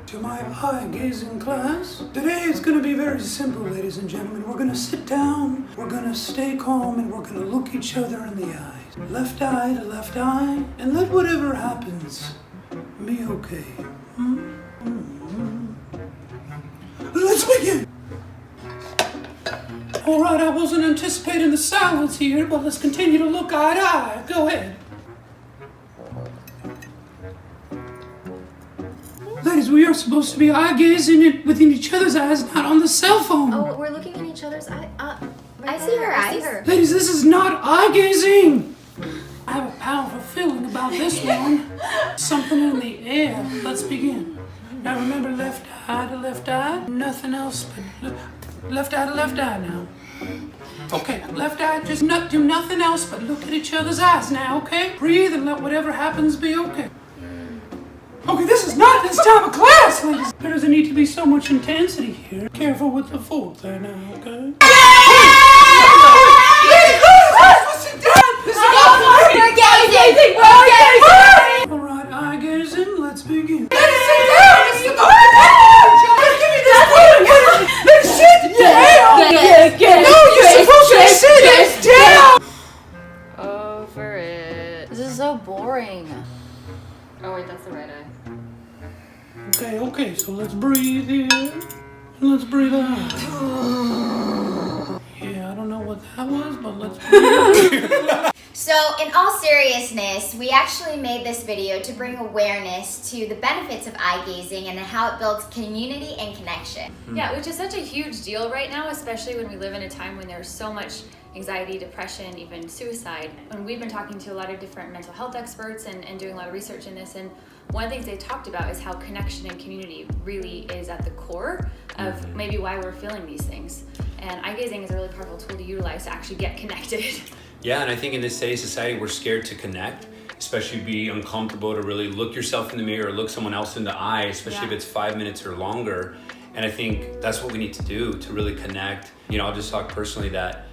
to my eye-gazing class. Today is going to be very simple, ladies and gentlemen. We're going to sit down, we're going to stay calm, and we're going to look each other in the eyes. Left eye to left eye, and let whatever happens be okay. Let's begin! Alright, I wasn't anticipating the silence here, but let's continue to look eye to eye. Go ahead. Ladies, we are supposed to be eye-gazing within each other's eyes, not on the cell phone. Oh, we're looking in each other's eyes. I see her eyes. Ladies, this is not eye-gazing. I have a powerful feeling about this one. Something in the air. Let's begin. Now remember, left eye to left eye. Nothing else but left eye to left eye now. Okay, left eye, just do nothing else but look at each other's eyes now, okay? Breathe and let whatever happens be okay. Okay, this is not this time of class, ladies. There doesn't need to be so much intensity here. Careful with the fork there now, okay? Alright, eye gazing, let's begin. Over it. This is so boring. Oh wait, that's the right eye. Okay, so let's breathe here. And let's breathe out. Yeah, I don't know what that was, but let's breathe. So, in all seriousness, we actually made this video to bring awareness to the benefits of eye gazing and how it builds community and connection. Yeah, which is such a huge deal right now, especially when we live in a time when there's so much anxiety, depression, even suicide. And we've been talking to a lot of different mental health experts and doing a lot of research in this, and one of the things they talked about is how connection and community really is at the core of maybe why we're feeling these things. And eye gazing is a really powerful tool to utilize to actually get connected. Yeah, and I think in this today's society, we're scared to connect, especially be uncomfortable to really look yourself in the mirror or look someone else in the eye, especially if it's 5 minutes or longer. And I think that's what we need to do to really connect. You know, I'll just talk personally that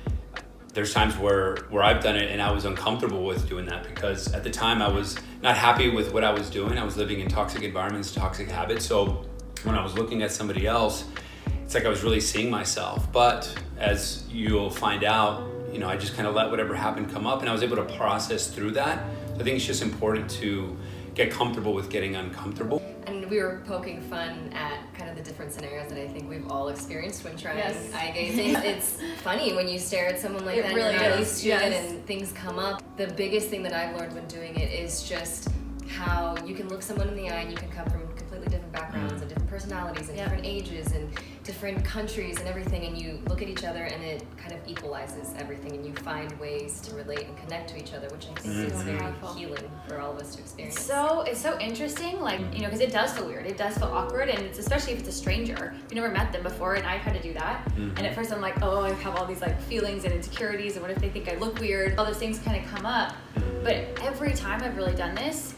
there's times where I've done it and I was uncomfortable with doing that because at the time I was not happy with what I was doing. I was living in toxic environments, toxic habits. So when I was looking at somebody else, it's like I was really seeing myself. But as you'll find out, you know, I just kind of let whatever happened come up and I was able to process through that. So I think it's just important to get comfortable with getting uncomfortable. And we were poking fun at kind of the different scenarios that I think we've all experienced when trying eye gazing. It's funny when you stare at someone like that, really you're not is. used to it and things come up. The biggest thing that I've learned when doing it is just how you can look someone in the eye and you can come from completely different backgrounds and different personalities and different ages and different countries and everything, and you look at each other and it kind of equalizes everything and you find ways to relate and connect to each other, which I think is very healing for all of us to experience. So it's so interesting, like, you know, because it does feel weird, it does feel awkward, and it's especially if it's a stranger. You've never met them before, and I've had to do that. And at first I'm like, oh, I have all these like feelings and insecurities, and what if they think I look weird? All those things kind of come up. But every time I've really done this,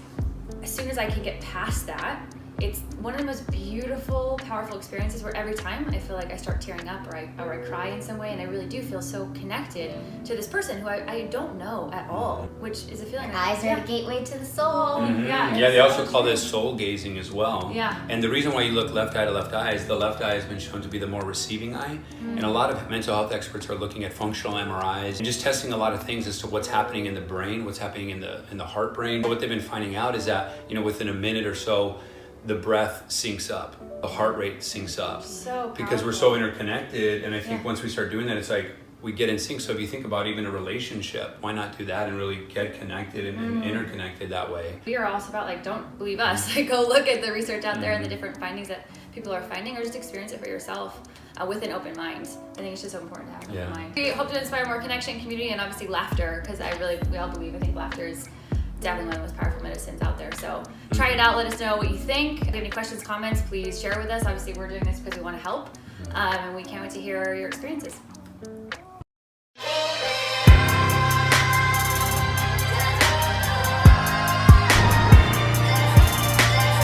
as soon as I can get past that, it's one of the most beautiful, powerful experiences where every time I feel like I start tearing up or I cry in some way, and I really do feel so connected to this person who I don't know at all, which is a feeling. Eyes are the gateway to the soul. Yeah, they also call this soul gazing as well. Yeah. And the reason why you look left eye to left eye is the left eye has been shown to be the more receiving eye. And a lot of mental health experts are looking at functional MRIs and just testing a lot of things as to what's happening in the brain, what's happening in the heart brain. But what they've been finding out is that, you know, within a minute or so, the breath syncs up, the heart rate syncs up. So because we're so interconnected, and I think once we start doing that, it's like we get in sync. So if you think about even a relationship, why not do that and really get connected and interconnected that way? We are also about like, don't believe us. Like, go look at the research out there and the different findings that people are finding, or just experience it for yourself with an open mind. I think it's just so important to have an open mind. We hope to inspire more connection, community, and obviously laughter, because we all believe, I think laughter is definitely one of the most powerful medicines out there. So try it out, let us know what you think. If you have any questions, comments, please share with us. Obviously we're doing this because we want to help, and we can't wait to hear your experiences.